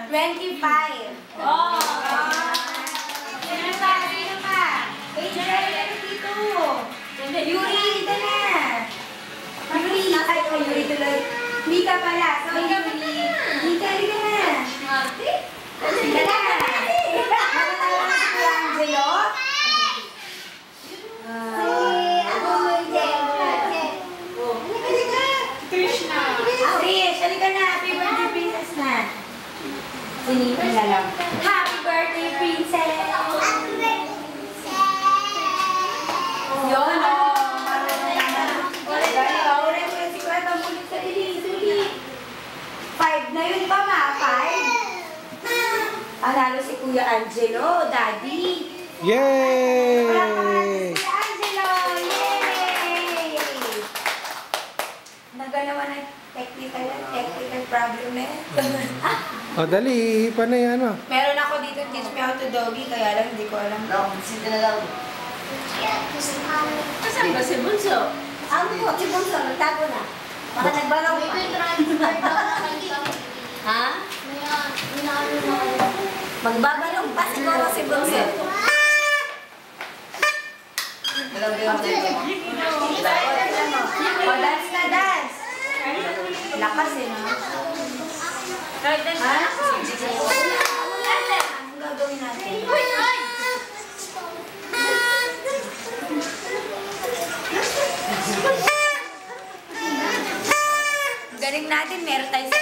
25. Oh! Sino pa? Sino pa? Angel, dito. Yuri, ito na. Yuri, ay, Yuri tuloy. Mika pala. So, Yuri. Mika, halika na. Halika na. Matatawa si Kuya Angelo. Krishna. Trish, halika na. Happy birthday, princess na. Sinipin na lang. Happy birthday, princess! Yun, o. Ulit si Kuya Tambulit sa dilig. 5 na yun pa, ma? 5? Panalo si Kuya Angelo, Daddy. Yay! Kuya Angelo! Yay! Naganawa ng technical problem na yun. O, dali. Ipa na yan, ano? Meron ako dito, teach me how to doggy, kaya lang hindi ko alam. Sito na lang. Saan ba si Bunso? Ang po, si Bunso, nagtago na. Baka nagbalaw pa. Ha? Magbabalong pa siguro si Bunso. O, dance na dance. Lakas eh, no? Ha? Anong gagawin natin? Galing natin, meron tayo sa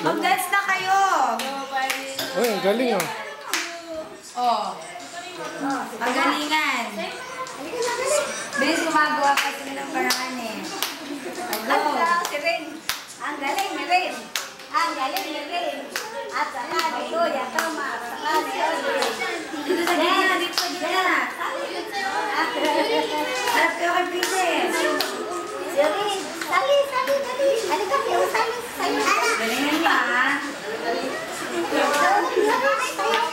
mag-dance na kayo! Uy, ang galing, oh. Oh. Magalingan. Bilis gumagawa pa sila ng paraan eh. Hello. Si Rin. Ang galing ni Rin. Ang galing ni Rin. At saka ni Kuya Toma. At saka ni Rin. Dito sa gina. Dito sa gina. Harap kayo kay Princess. Si Rin. Sali, sali, sali. Halika kayo, sali. Galingan niya ha.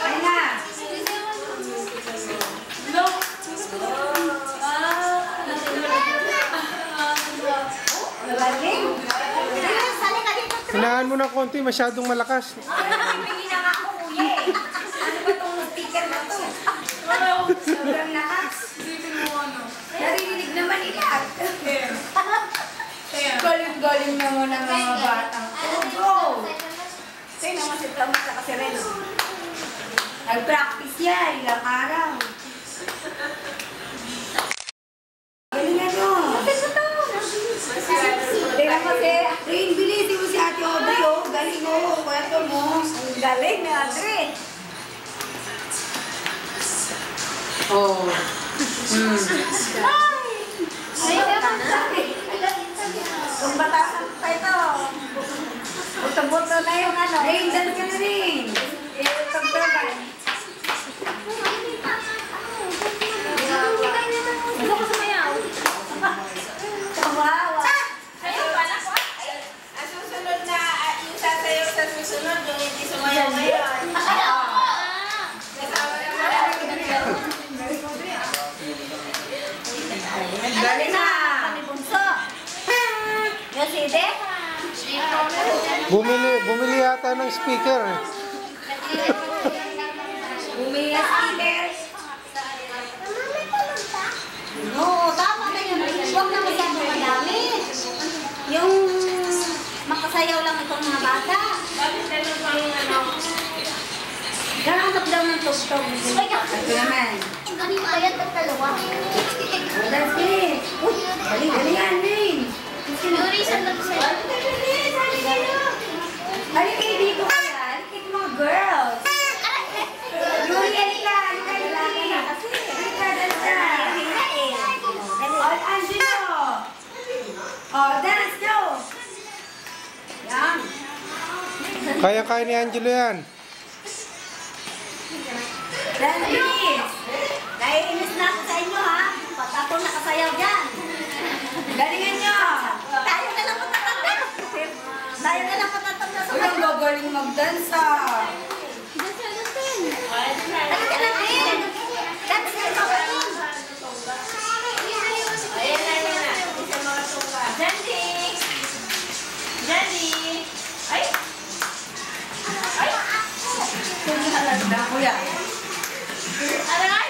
Ay na. Hinahan mo ng konti, masyadong malakas. Hindi na nga ako, kuya eh. Ano ba itong speaker na to? Sobrang lakas. Narinig naman nila. Galing-galing naman ang mga batang. Oh, bro! Sa'yo naman si Thomas sa kasireno. Nag-practice yan, ilang araw. Galingan mo. Tingnan mo si Rain, bilisin mo si Ate Audrey, oh. Galing mo, kwento mo. Galing ni Audrey. Oh. Kung batasan pa ito. Buto-buto na yung ano. Rain, dyan ka na rin. Tagdagan. Gusto ko sumayaw. Kawawa. Ang susunod na, yung sasayaw sa susunod, yung hindi sumayaw ngayon. Galing na. Bunso. Yung side? Bumili yata ng speaker, eh. Bumili ng speaker. Oo, tama na yun. Huwag na masyadong madami. Yung makasayaw lang itong mga bata. Ganap daw ng tugtog. Ito naman. Ganito kaya tatalawa. That's it. Uy, galing-galingan din. Yuri, saan ba ito sa'yo? Halika kayo dito kaya. Halika kayo mga girls. Yuri, halika. Halika. Kasi, halika, dansa. Oh, Angelo. Oh, dance, go. Yan. Kaya-kaya ni Angelo yan. Dance, please. Naiinis na ako sa inyo, ha? Pag ako nakasayaw dyan. Galingan nyo. Tayo na lang patatanda. Tayo na lang patatanda sa mga. Uy, ang gagaling mag-dance, ha? Dance natin. Halika natin. Dance na natin. Ayan na. Isa mga tuka. Jandy! Jandy! Ay! Kuya. Ano nga?